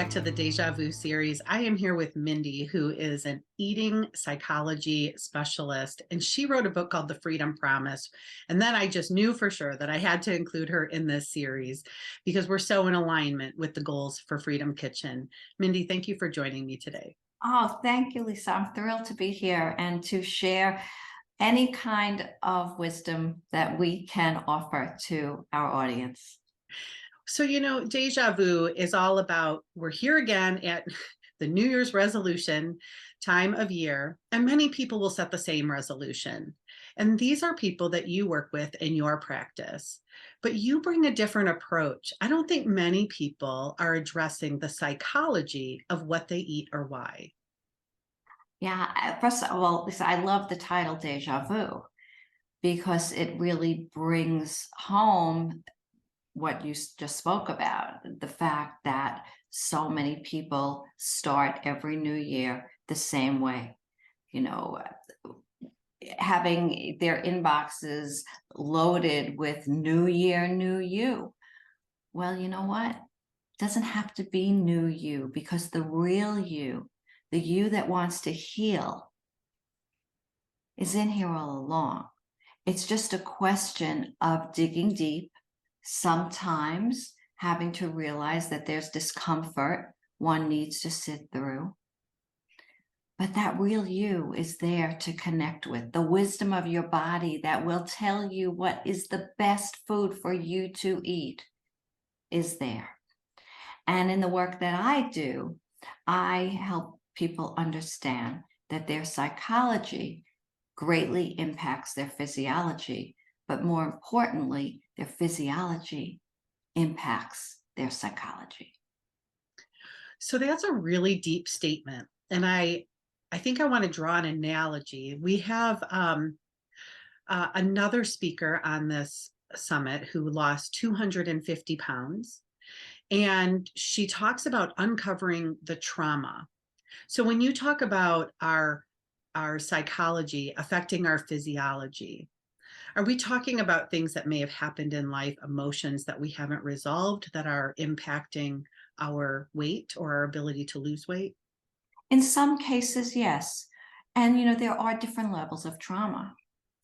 back to the Deja Vu series. I am here with Mindy, who is an eating psychology specialist, and she wrote a book called The Freedom Promise. And then I just knew for sure that I had to include her in this series because we're so in alignment with the goals for Freedom Kitchen. Mindy, thank you for joining me today. Oh, thank you, Lisa. I'm thrilled to be here and to share any kind of wisdom that we can offer to our audience. So, Deja Vu is all about we're here again at the New Year's resolution time of year, and many people will set the same resolution. And these are people that you work with in your practice, but you bring a different approach. I don't think many people are addressing the psychology of what they eat or why. Yeah, first of all, Lisa, I love the title Deja Vu because it really brings home what you just spoke about, the fact that so many people start every new year the same way, you know, having their inboxes loaded with new year, new you. Well, you know what? It doesn't have to be new you, because the real you, the you that wants to heal, is in here all along. It's just a question of digging deep, sometimes having to realize that there's discomfort one needs to sit through. But that real you is there to connect with. The wisdom of your body that will tell you what is the best food for you to eat is there. And in the work that I do, I help people understand that their psychology greatly impacts their physiology, but more importantly, their physiology impacts their psychology. So that's a really deep statement. And I think I want to draw an analogy. We have another speaker on this summit who lost 250 pounds. And she talks about uncovering the trauma. So when you talk about our psychology affecting our physiology, are we talking about things that may have happened in life, emotions that we haven't resolved that are impacting our weight or our ability to lose weight? In some cases, yes. And, there are different levels of trauma.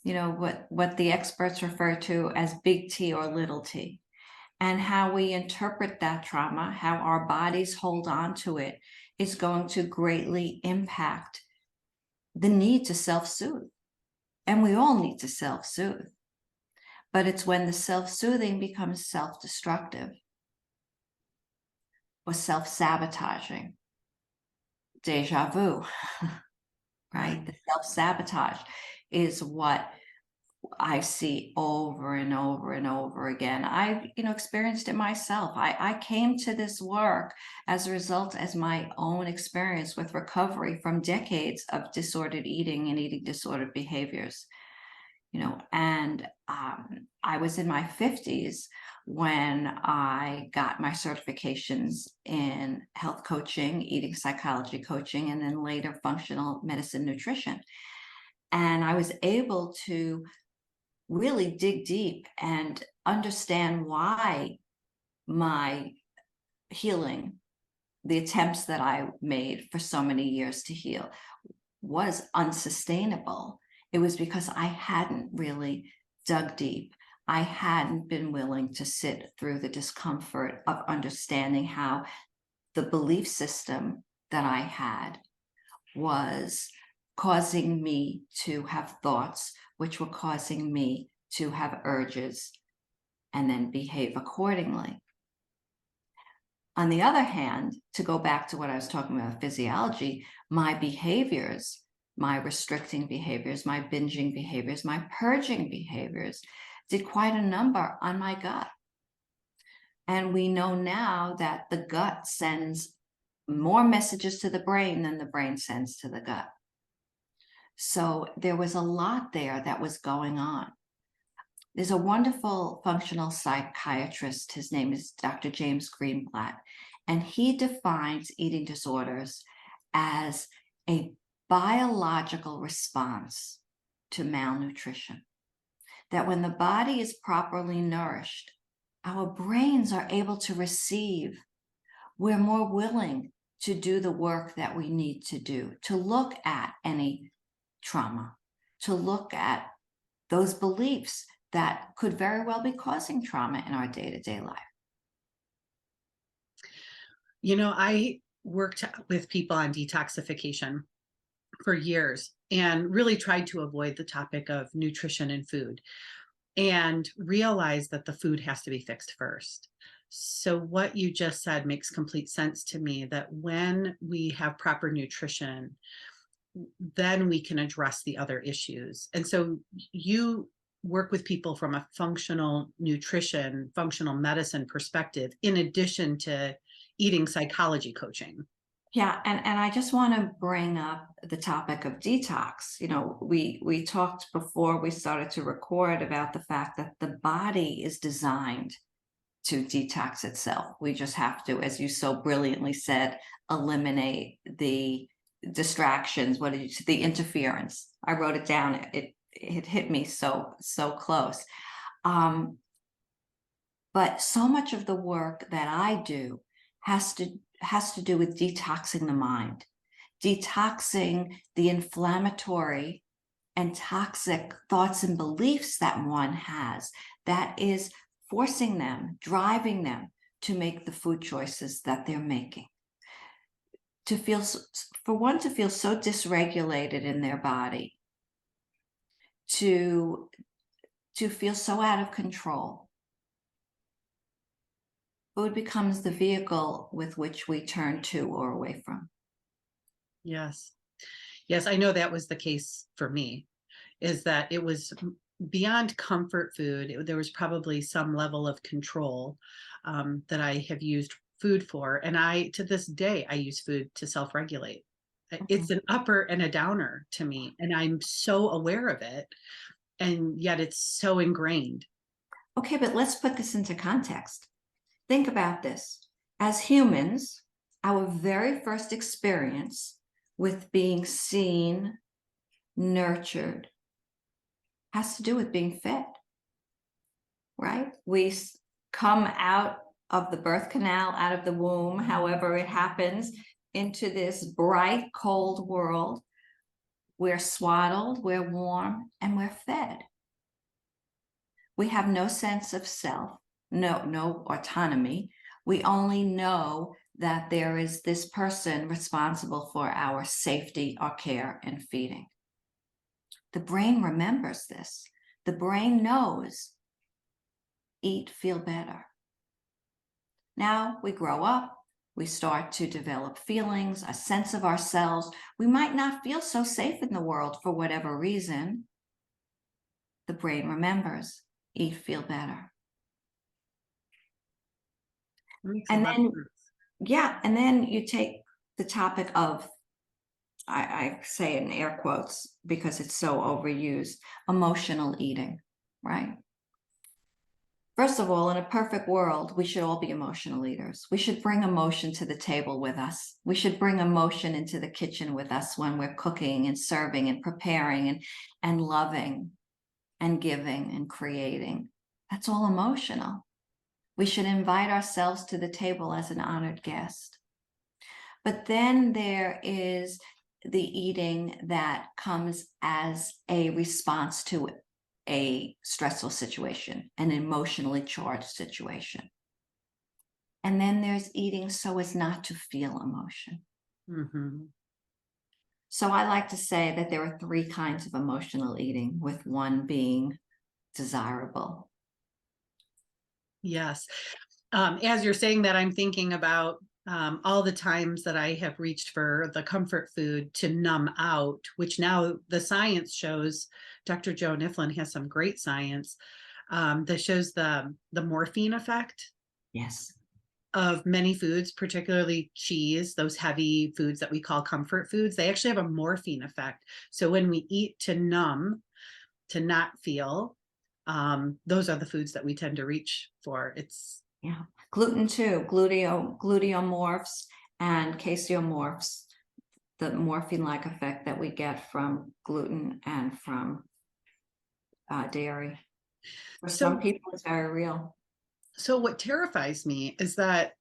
What the experts refer to as big T or little t. And how we interpret that trauma, how our bodies hold on to it, is going to greatly impact the need to self-soothe. And we all need to self-soothe. But it's when the self-soothing becomes self-destructive or self-sabotaging. Deja vu, right? The self-sabotage is what I see over and over and over again. I've, experienced it myself. I came to this work as a result as my own experience with recovery from decades of disordered eating and eating disordered behaviors. And I was in my 50s when I got my certifications in health coaching, eating psychology coaching, and then later functional medicine nutrition. And I was able to really dig deep and understand why my healing, the attempts that I made for so many years to heal, was unsustainable. It was because I hadn't really dug deep. I hadn't been willing to sit through the discomfort of understanding how the belief system that I had was causing me to have thoughts which were causing me to have urges and then behave accordingly. On the other hand, to go back to what I was talking about physiology, my behaviors, my restricting behaviors, my binging behaviors, my purging behaviors did quite a number on my gut. And we know now that the gut sends more messages to the brain than the brain sends to the gut. So there was a lot there that was going on. There's a wonderful functional psychiatrist. His name is Dr. James Greenblatt, and he defines eating disorders as a biological response to malnutrition. That when the body is properly nourished, our brains are able to receive we're more willing to do the work that we need to do, to look at any trauma, to look at those beliefs that could very well be causing trauma in our day-to-day life. I worked with people on detoxification for years and really tried to avoid the topic of nutrition and food, and realized that the food has to be fixed first. So what you just said makes complete sense to me, that when we have proper nutrition, then we can address the other issues. And so you work with people from a functional nutrition, functional medicine perspective, in addition to eating psychology coaching. Yeah, and I just want to bring up the topic of detox. We talked before we started to record about the fact that the body is designed to detox itself. We just have to, as you so brilliantly said, eliminate the distractions. What did you say? The interference. I wrote it down. It hit me so close. But so much of the work that I do has to do with detoxing the mind, detoxing the inflammatory and toxic thoughts and beliefs that one has, that is forcing them, driving them to make the food choices that they're making. For one to feel so dysregulated in their body, to feel so out of control. Food becomes the vehicle with which we turn to or away from. Yes. Yes, I know that was the case for me, is that it was beyond comfort food. There was probably some level of control that I have used food for. And to this day, I use food to self-regulate. It's an upper and a downer to me, and I'm so aware of it. And yet it's so ingrained. Okay, but let's put this into context. Think about this. As humans, our very first experience with being seen, nurtured, has to do with being fed, right? We come out of the birth canal, out of the womb, however it happens, into this bright, cold world. We're swaddled, we're warm, and we're fed. We have no sense of self, no autonomy. We only know that there is this person responsible for our safety, our care, and feeding. The brain remembers this. The brain knows, eat, feel better. Now we grow up, we start to develop feelings, a sense of ourselves. We might not feel so safe in the world for whatever reason. The brain remembers, eat, feel better. And then you take the topic of, I say in air quotes because it's so overused, emotional eating, right? First of all, in a perfect world, we should all be emotional eaters. We should bring emotion to the table with us. We should bring emotion into the kitchen with us when we're cooking and serving and preparing and loving and giving and creating. That's all emotional. We should invite ourselves to the table as an honored guest. But then there is the eating that comes as a response to a stressful situation, an emotionally charged situation. And then there's eating so as not to feel emotion. Mm-hmm. So I like to say that there are 3 kinds of emotional eating, with one being desirable. Yes. As you're saying that, I'm thinking about all the times that I have reached for the comfort food to numb out, which now the science shows. Dr. Joe Niflin has some great science that shows the morphine effect. Yes. Of many foods, particularly cheese, those heavy foods that we call comfort foods. They actually have a morphine effect. So when we eat to numb, to not feel, those are the foods that we tend to reach for. Gluten too, gluteomorphs and caseomorphs, the morphine-like effect that we get from gluten and from dairy. For some people, it's very real. So what terrifies me is that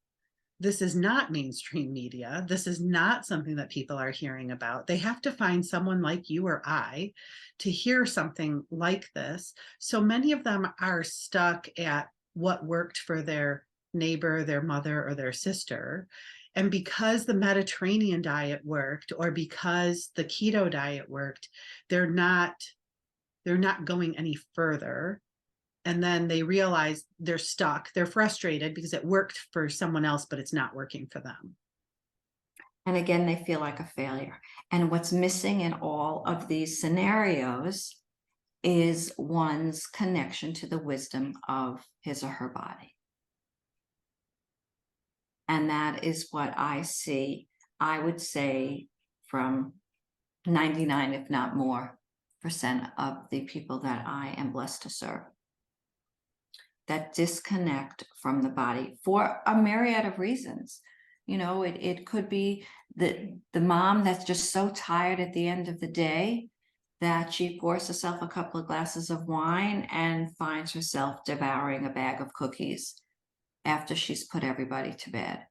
this is not mainstream media. This is not something that people are hearing about. They have to find someone like you or I to hear something like this. So many of them are stuck at what worked for their neighbor, their mother, or their sister. And because the Mediterranean diet worked, or because the keto diet worked, they're not going any further. And then they realize they're stuck, they're frustrated because it worked for someone else, but it's not working for them. And again, they feel like a failure. And what's missing in all of these scenarios is one's connection to the wisdom of his or her body. And that is what I see, I would say, from 99, if not more, percent of the people that I am blessed to serve. That disconnect from the body for a myriad of reasons. You know, it could be the mom that's just so tired at the end of the day that she pours herself a couple of glasses of wine and finds herself devouring a bag of cookies after she's put everybody to bed,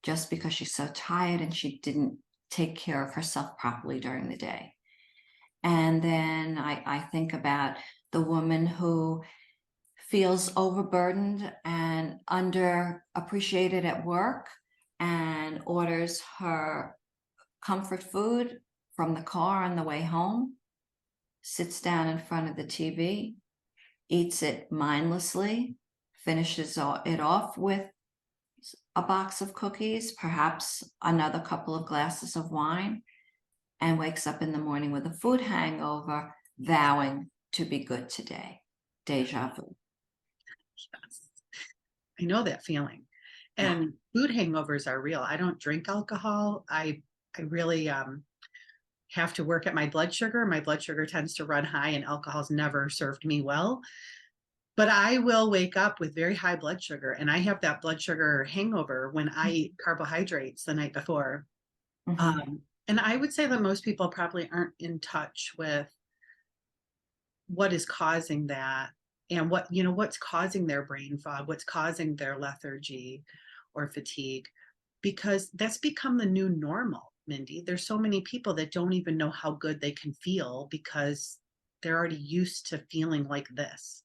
just because she's so tired and she didn't take care of herself properly during the day. And then I think about the woman who feels overburdened and underappreciated at work and orders her comfort food from the car on the way home, sits down in front of the TV, eats it mindlessly, finishes it off with a box of cookies, perhaps another couple of glasses of wine, and wakes up in the morning with a food hangover, vowing to be good today. Deja vu. Yes. I know that feeling. And food hangovers are real. I don't drink alcohol. I really have to work at my blood sugar. My blood sugar tends to run high, and alcohol's never served me well. But I will wake up with very high blood sugar, and I have that blood sugar hangover when I eat carbohydrates the night before. Mm-hmm. And I would say that most people probably aren't in touch with what is causing that, and what's causing their brain fog, what's causing their lethargy or fatigue, because that's become the new normal, Mindy. There's so many people that don't even know how good they can feel because they're already used to feeling like this.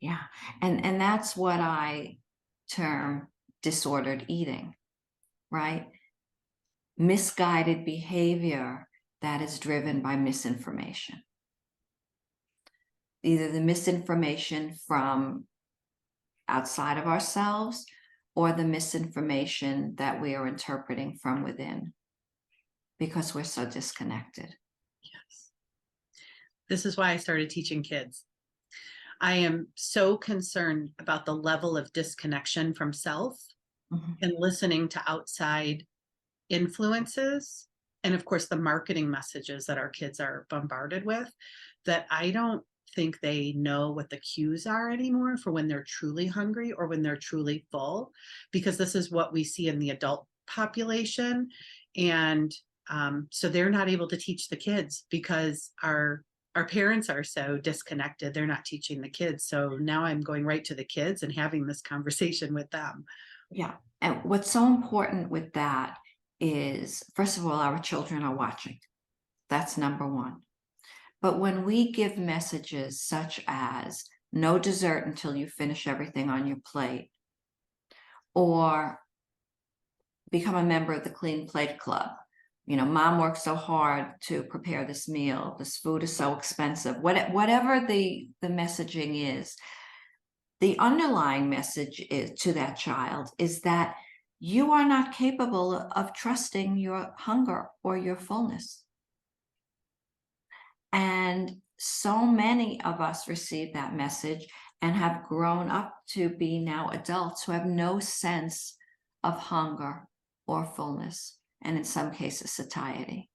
Yeah. And that's what I term disordered eating, right? Misguided behavior that is driven by misinformation. Either the misinformation from outside of ourselves or the misinformation that we are interpreting from within, because we're so disconnected. Yes. This is why I started teaching kids. I am so concerned about the level of disconnection from self Mm-hmm. and listening to outside influences. And of course, the marketing messages that our kids are bombarded with, that I don't think they know what the cues are anymore for when they're truly hungry or when they're truly full, because this is what we see in the adult population. And so they're not able to teach the kids because our parents are so disconnected. They're not teaching the kids. So now I'm going right to the kids and having this conversation with them. Yeah. And what's so important with that is, first of all, our children are watching. That's number one. But when we give messages such as no dessert until you finish everything on your plate, or become a member of the Clean Plate Club, you know, mom worked so hard to prepare this meal, this food is so expensive, whatever the messaging is, the underlying message is to that child is that you are not capable of trusting your hunger or your fullness. And so many of us receive that message and have grown up to be now adults who have no sense of hunger or fullness, and in some cases, satiety.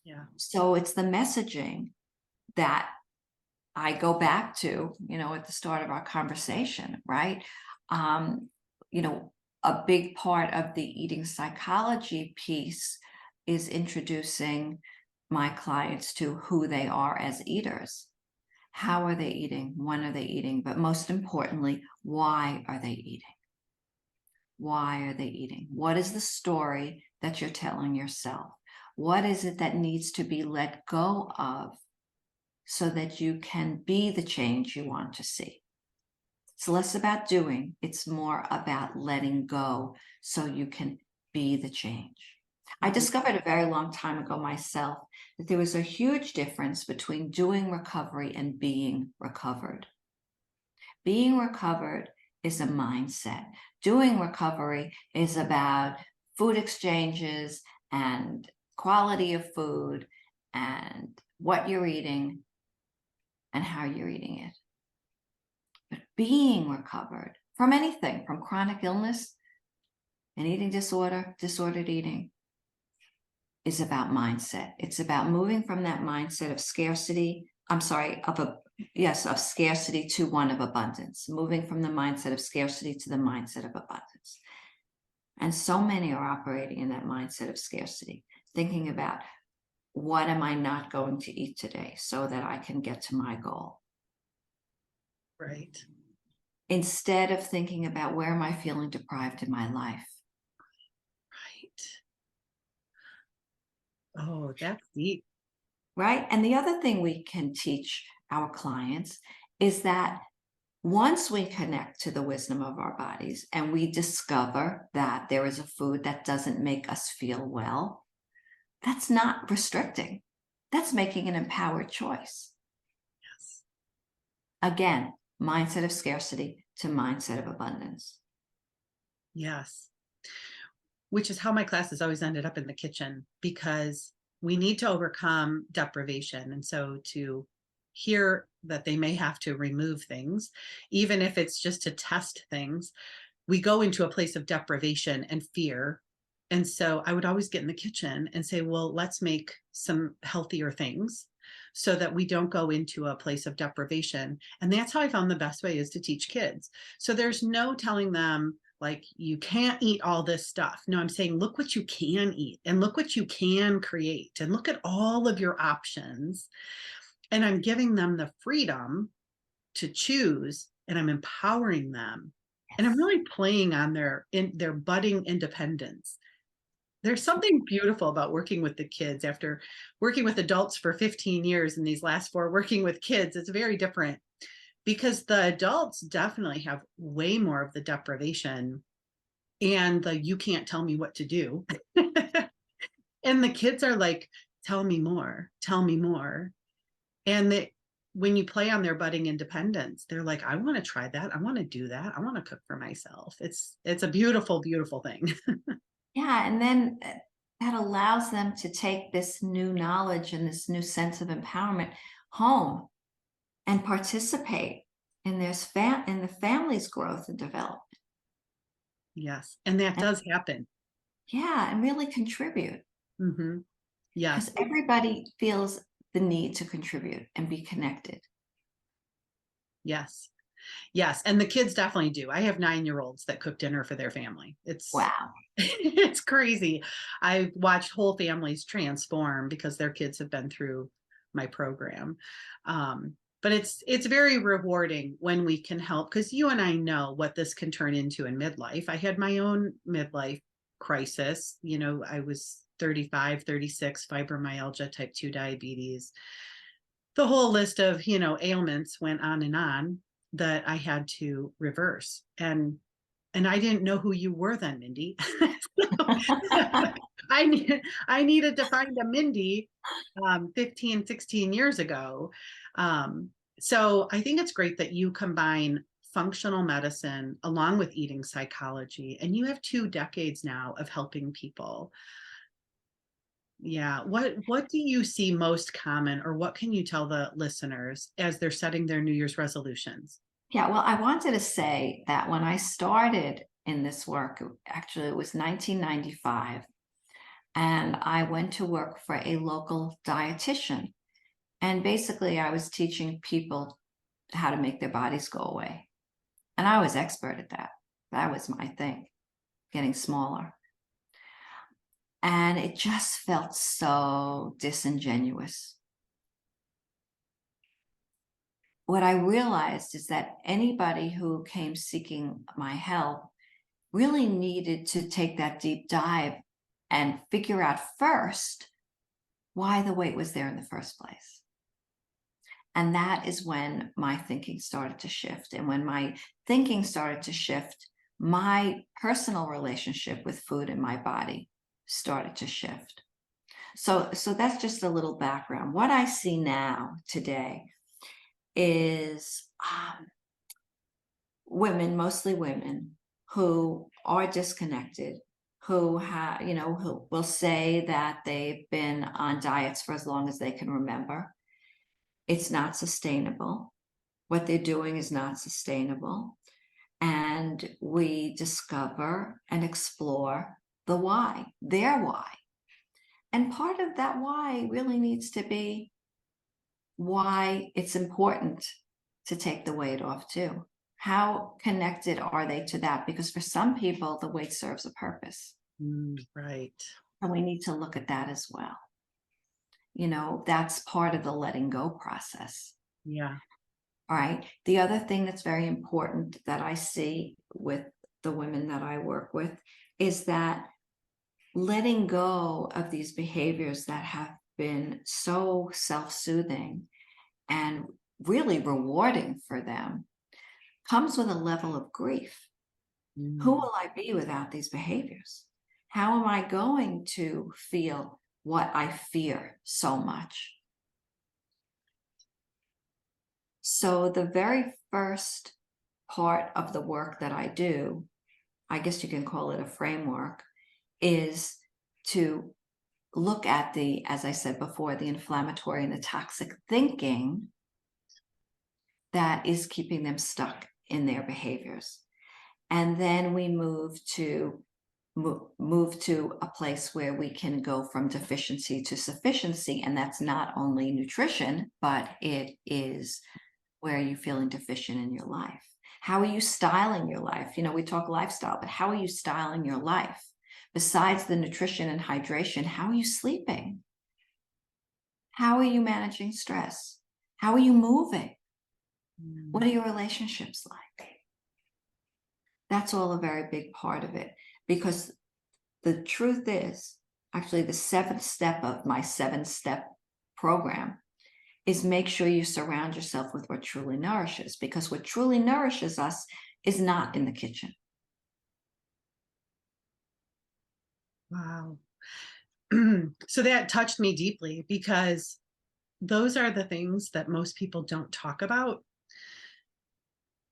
Yeah. So it's the messaging that I go back to, at the start of our conversation, right? You know, a big part of the eating psychology piece is introducing my clients to who they are as eaters. How are they eating? When are they eating? But most importantly, why are they eating? why are they eating? What is the story that you're telling yourself? What is it that needs to be let go of so that you can be the change you want to see? It's less about doing, it's more about letting go so you can be the change. I discovered a very long time ago myself that there was a huge difference between doing recovery and being recovered. Being recovered is a mindset. Doing recovery is about food exchanges and quality of food and what you're eating and how you're eating it. But being recovered from anything, from chronic illness, an eating disorder, disordered eating, is about mindset. It's about moving from that mindset of scarcity, of scarcity to one of abundance, moving from the mindset of scarcity to the mindset of abundance. And so many are operating in that mindset of scarcity, thinking about, what am I not going to eat today so that I can get to my goal? Right. Instead of thinking about, where am I feeling deprived in my life? Right. Oh, that's deep. Right? And the other thing we can teach our clients is that once we connect to the wisdom of our bodies and we discover that there is a food that doesn't make us feel well, that's not restricting. That's making an empowered choice. Yes. Again, mindset of scarcity to mindset of abundance. Yes. Which is how my classes always ended up in the kitchen, because we need to overcome deprivation. And so to hear that they may have to remove things, even if it's just to test things, we go into a place of deprivation and fear. And so I would always get in the kitchen and say, well, let's make some healthier things so that we don't go into a place of deprivation. And that's how I found the best way is to teach kids. So there's no telling them, like, you can't eat all this stuff. No, I'm saying, look what you can eat and look what you can create and look at all of your options. And I'm giving them the freedom to choose, and I'm empowering them. And I'm really playing on their budding independence. There's something beautiful about working with the kids. After working with adults for 15 years and these last 4 working with kids, it's very different, because the adults definitely have way more of the deprivation and the you can't tell me what to do. And the kids are like, tell me more, tell me more. And when you play on their budding independence, they're like, I want to try that. I want to do that. I want to cook for myself. It's a beautiful, beautiful thing. Yeah, and then that allows them to take this new knowledge and this new sense of empowerment home and participate in in the family's growth and development. Yes. And that And, does happen. yeah, and really contribute. Mm-hmm. Yes. Because everybody feels the need to contribute and be connected. Yes. Yes. And the kids definitely do. I have 9-year-olds that cook dinner for their family. Wow. It's crazy. I've watched whole families transform because their kids have been through my program. But it's very rewarding when we can help, because you and I know what this can turn into in midlife. I had my own midlife crisis. I was 35, 36, fibromyalgia, type 2 diabetes. The whole list of, ailments went on and on that I had to reverse. And I didn't know who you were then, Mindy. I needed to find a Mindy 15, 16 years ago. So I think it's great that you combine functional medicine along with eating psychology, and you have 2 decades now of helping people. Yeah. What do you see most common, or what can you tell the listeners as they're setting their New Year's resolutions? Yeah, well, I wanted to say that when I started in this work, actually it was 1995, and I went to work for a local dietitian. And basically I was teaching people how to make their bodies go away. And I was expert at that. That was my thing, getting smaller. And it just felt so disingenuous. What I realized is that anybody who came seeking my help really needed to take that deep dive and figure out first why the weight was there in the first place. And that is when my thinking started to shift. And when my thinking started to shift, my personal relationship with food and my body started to shift. So that's just a little background. What I see now today is women, mostly women, who are disconnected, who have, who will say that they've been on diets for as long as they can remember. It's not sustainable. What they're doing is not sustainable. And we discover and explore the why, their why. And part of that why really needs to be why it's important to take the weight off too. How connected are they to that? Because for some people, the weight serves a purpose. Right. And we need to look at that as well. That's part of the letting go process. Yeah. All right. The other thing that's very important that I see with the women that I work with is that letting go of these behaviors that have been so self-soothing and really rewarding for them comes with a level of grief. Who will I be without these behaviors? How am I going to feel what I fear so much? So the very first part of the work that I do, I guess you can call it a framework, is to look at as I said before, the inflammatory and the toxic thinking that is keeping them stuck in their behaviors. And then we move to a place where we can go from deficiency to sufficiency. And that's not only nutrition, but it is where you're feeling deficient in your life. How are you styling your life? We talk lifestyle, but how are you styling your life? Besides the nutrition and hydration, how are you sleeping? How are you managing stress? How are you moving? What are your relationships like? That's all a very big part of it, because the truth is, actually the 7th step of my 7-step program is make sure you surround yourself with what truly nourishes, because what truly nourishes us is not in the kitchen. Wow. So that touched me deeply, because those are the things that most people don't talk about.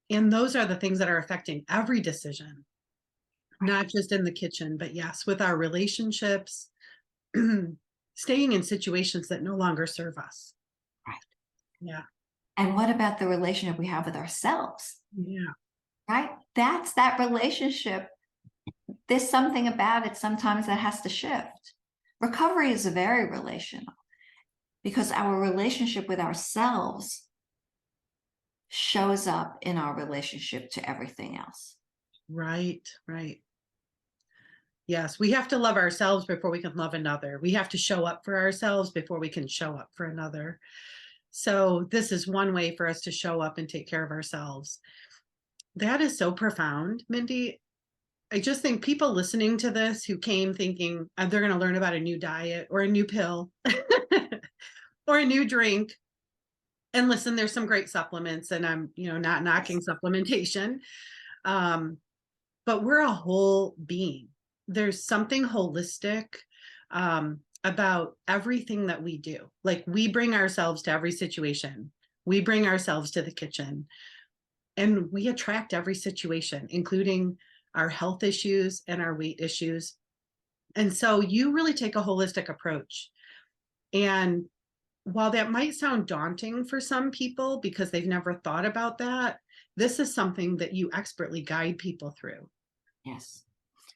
And those are the things that are affecting every decision, not just in the kitchen, but yes, with our relationships, staying in situations that no longer serve us. Right. Yeah. And what about the relationship we have with ourselves? Yeah. Right? That's that relationship. There's something about it sometimes that has to shift. Recovery is very relational, because our relationship with ourselves shows up in our relationship to everything else. Right. Right. Yes, we have to love ourselves before we can love another. We have to show up for ourselves before we can show up for another. So this is one way for us to show up and take care of ourselves. That is so profound, Mindy. I just think people listening to this who came thinking they're going to learn about a new diet or a new pill or a new drink. And listen, there's some great supplements, and I'm, not knocking supplementation. But we're a whole being. There's something holistic about everything that we do. Like, we bring ourselves to every situation. We bring ourselves to the kitchen, and we attract every situation, including our health issues and our weight issues. And so you really take a holistic approach. And while that might sound daunting for some people because they've never thought about that, this is something that you expertly guide people through. Yes,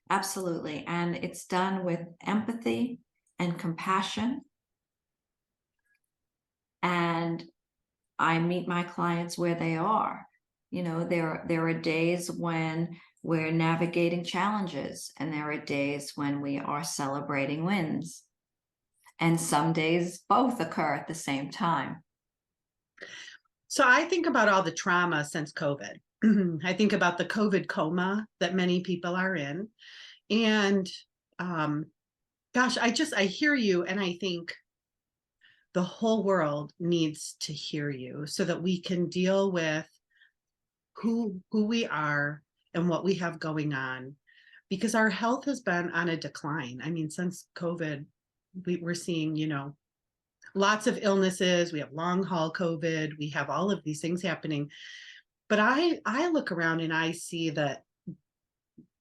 absolutely. And it's done with empathy and compassion. And I meet my clients where they are. There are days when we're navigating challenges, and there are days when we are celebrating wins. And some days both occur at the same time. So I think about all the trauma since COVID. I think about the COVID coma that many people are in. And um, gosh, I hear you and I think the whole world needs to hear you so that we can deal with who we are and what we have going on, because our health has been on a decline. I mean, since COVID, we're seeing, lots of illnesses. We have long haul COVID. We have all of these things happening. But I look around and I see that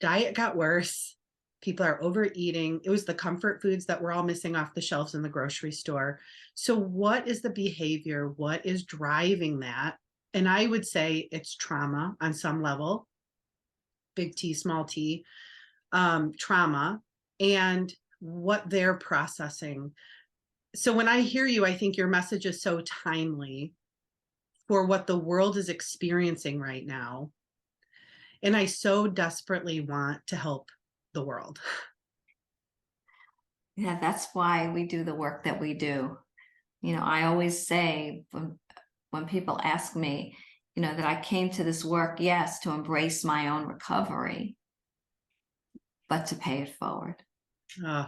diet got worse. People are overeating. It was the comfort foods that were all missing off the shelves in the grocery store. So what is the behavior? What is driving that? And I would say it's trauma on some level, big T, small t, trauma, and what they're processing. So when I hear you, I think your message is so timely for what the world is experiencing right now. And I so desperately want to help the world. Yeah, that's why we do the work that we do. I always say when people ask me, that I came to this work, yes, to embrace my own recovery, but to pay it forward. Oh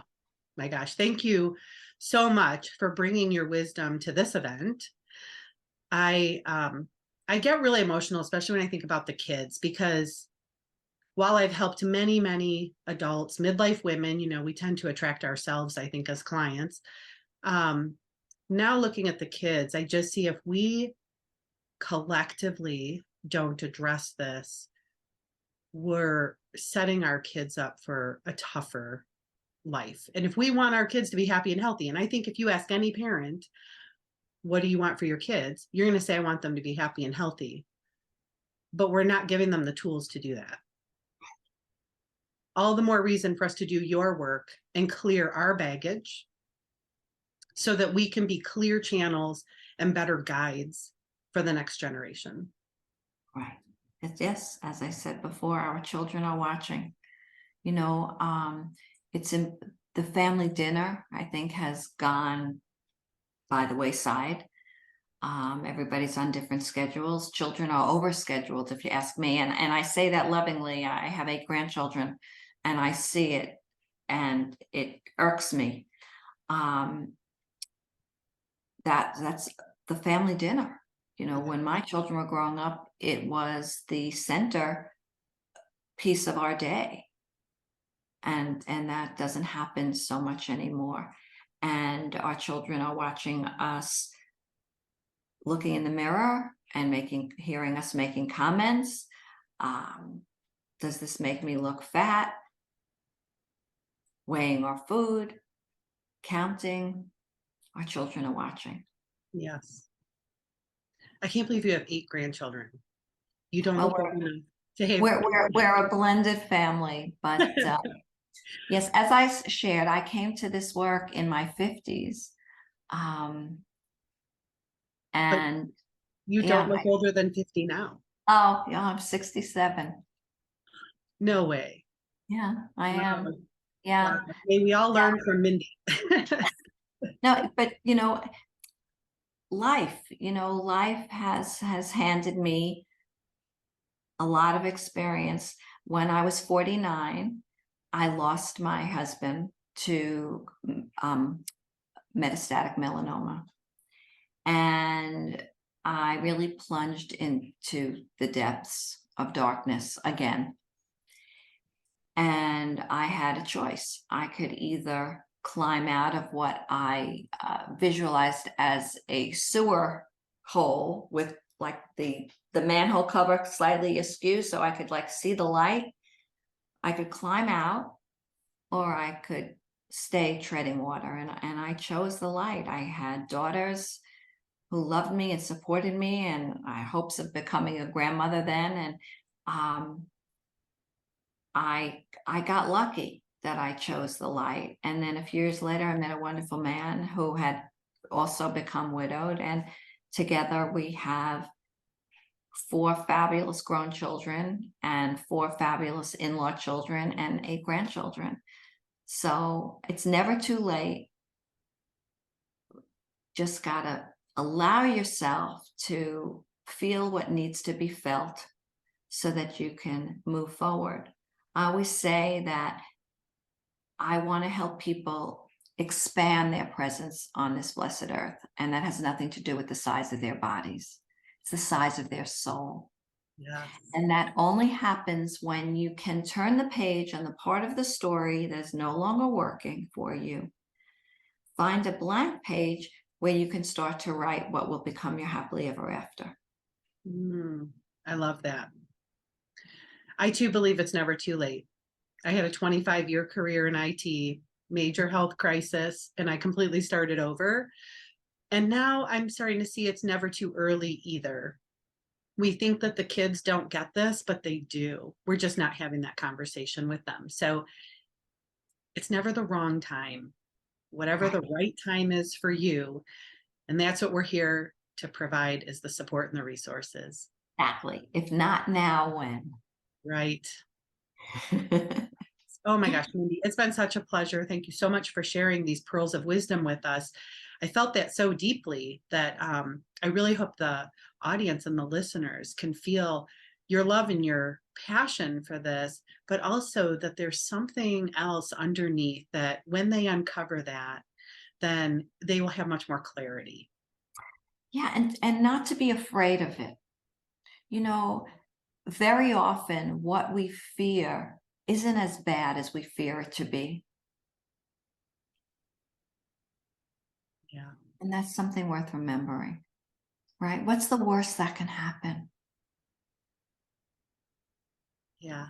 my gosh. Thank you so much for bringing your wisdom to this event. I get really emotional, especially when I think about the kids, because while I've helped many, many adults, midlife women, we tend to attract ourselves, I think, as clients. Now looking at the kids, I just see if we collectively don't address this, we're setting our kids up for a tougher life. And if we want our kids to be happy and healthy, and I think if you ask any parent, what do you want for your kids? You're going to say, I want them to be happy and healthy. But we're not giving them the tools to do that. All the more reason for us to do your work and clear our baggage so that we can be clear channels and better guides for the next generation. Right. Yes, as I said before, our children are watching. It's in the family dinner, I think, has gone by the wayside. Everybody's on different schedules. Children are overscheduled, if you ask me. And I say that lovingly. I have 8 grandchildren and I see it and it irks me. That's the family dinner. When my children were growing up, it was the center piece of our day. And that doesn't happen so much anymore. And our children are watching us, looking in the mirror and hearing us making comments. Does this make me look fat? Weighing our food, counting. Our children are watching. Yes. I can't believe you have 8 grandchildren. You don't Well, look old enough to have. we're a blended family, but yes, as I shared, I came to this work in my 50s. And you don't look older than 50 now. Oh, yeah, I'm 67. No way. Yeah, I am. Wow. Yeah. Wow. May we all learn from Mindy. No, but life has handed me a lot of experience. When I was 49, I lost my husband to metastatic melanoma. And I really plunged into the depths of darkness again. And I had a choice. I could either climb out of what I visualized as a sewer hole with like the manhole cover slightly askew so I could see the light. I could climb out, or I could stay treading water. And I chose the light. I had daughters who loved me and supported me, and I had hopes of becoming a grandmother then. And I got lucky that I chose the light. And then a few years later, I met a wonderful man who had also become widowed. And together we have 4 fabulous grown children and 4 fabulous in-law children and 8 grandchildren. So it's never too late. Just gotta allow yourself to feel what needs to be felt so that you can move forward. I always say that I want to help people expand their presence on this blessed earth. And that has nothing to do with the size of their bodies, it's the size of their soul. Yes. And that only happens when you can turn the page on the part of the story that's no longer working for you. Find a blank page where you can start to write what will become your happily ever after. I love that. I too believe it's never too late. I had a 25-year career in IT, major health crisis, and I completely started over. And now I'm starting to see it's never too early either. We think that the kids don't get this, but they do. We're just not having that conversation with them. So it's never the wrong time, whatever the right time is for you. And that's what we're here to provide, is the support and the resources. Exactly. If not now, when? Right. Oh my gosh, Mindy, it's been such a pleasure. Thank you so much for sharing these pearls of wisdom with us. I felt that so deeply that I really hope the audience and the listeners can feel your love and your passion for this, but also that there's something else underneath that when they uncover that, then they will have much more clarity. Yeah, and not to be afraid of it. You know, very often what we fear isn't as bad as we fear it to be. Yeah. And that's something worth remembering, right? What's the worst that can happen? Yeah.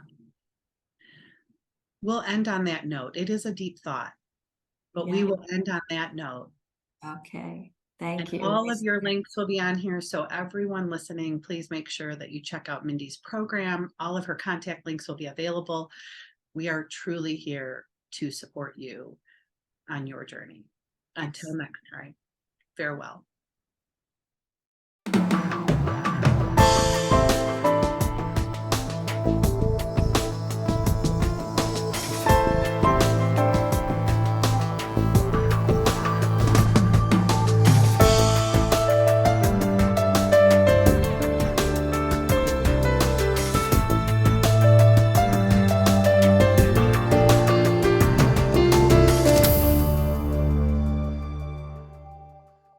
We'll end on that note. It is a deep thought, but we Yeah. will end on that note. Okay. And Thank you. all of your links will be on here. So everyone listening, please make sure that you check out Mindy's program. All of her contact links will be available. We are truly here to support you on your journey. Until next time, farewell.